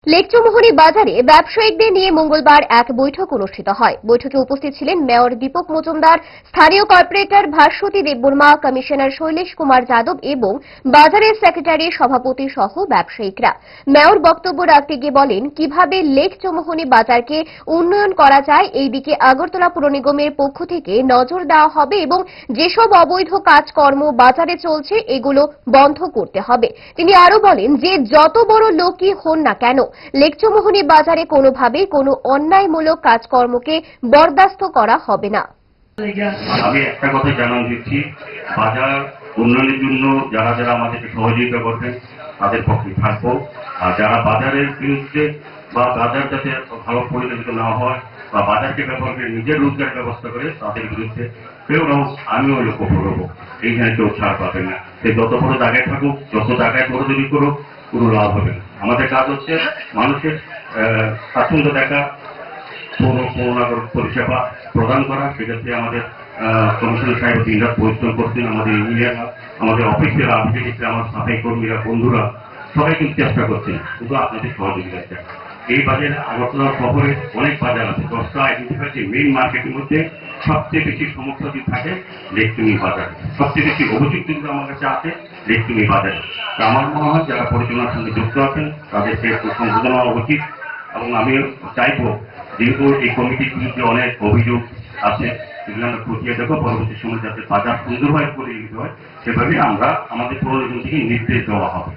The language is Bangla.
লেকচৌমুহনী বাজারে ব্যবসায়িকদের নিয়ে মঙ্গলবার এক বৈঠক অনুষ্ঠিত হয়। বৈঠকে উপস্থিত ছিলেন মেয়র দীপক মজুমদার, স্থানীয় কর্পোরেটর ভাস্বতী দেববর্মা, কমিশনার শৈলেশ কুমার যাদব এবং বাজারের সেক্রেটারি সভাপতি সহ ব্যবসায়িকরা। মেয়র বক্তব্য রাখতে গিয়ে বলেন, কিভাবে লেকচৌমুহনী বাজারকে উন্নয়ন করা যায় এই দিকে আগরতলা পুর নিগমের পক্ষ থেকে নজর দেওয়া হবে এবং যেসব অবৈধ কাজকর্ম বাজারে চলছে এগুলো বন্ধ করতে হবে। তিনি আরো বলেন যে যত বড় লোকই হন না কেন, লেকচৌমুহনী বাজারে কোনোভাবেই কোনো অন্যায়মূলক কাজকর্মকে বরদাস্ত করা হবে না। আমি একটা কথা জানান দিচ্ছি, বাজার উন্নয়নের জন্য যারা যারা আমাদেরকে সহযোগিতা করবেন তাদের পক্ষে থাকবো, আর যারা বাজারের বিরুদ্ধে বা বাজার যাতে ভালো পরিচালিত না হয় বা বাজারকে ব্যবহার করে নিজের রোজগার ব্যবস্থা করে তাদের বিরুদ্ধে কেউ না হোক আমিও লক্ষ্য করবো। এইখানে কেউ ছাড় পাবে না। সে যত বড় জায়গায় থাকুক, যত জায়গায় দৌড়দৌড়ি করুক, কোনো লাভ হবে না। আমাদের কাজ হচ্ছে মানুষের স্বাচ্ছন্দ্য দেখা, পৌরনগর পরিষেবা প্রদান করা। সেক্ষেত্রে আমাদের কমিশনার সাহেব দিনরাত পরিশ্রম করছেন, আমাদের ইঞ্জিনিয়াররা, আমাদের অফিসের আধিকারিকরা, আমার সাফাই কর্মীরা, বন্ধুরা সবাই কিন্তু চেষ্টা করছেন শুধু আপনাদের সহযোগিতা। এই বাজারে আগরতলা শহরে অনেক বাজার আছে, 10টা আইডেন্টিফাই মেইন মার্কেটের মধ্যে সবচেয়ে বেশি সমস্যা যদি থাকে লেকচুনি বাজারে, সবচেয়ে বেশি অভিযোগ কিন্তু আমার কাছে আছে লেকচুনি বাজারে। তা আমার মনে হয় যারা পরিচালনার সঙ্গে যুক্ত আছেন তাদেরকে সংশোধন হওয়া উচিত। এবং আমি চাইবো, যেহেতু এই কমিটির বিরুদ্ধে অনেক অভিযোগ আছে, সেগুলো আমরা খতিয়ে দেখো, পরবর্তী সময় যাতে বাজার সুন্দরভাবে পরিচালিত হয় সেভাবে আমরা আমাদের পৌর নিগম থেকে নির্দেশ দেওয়া হবে।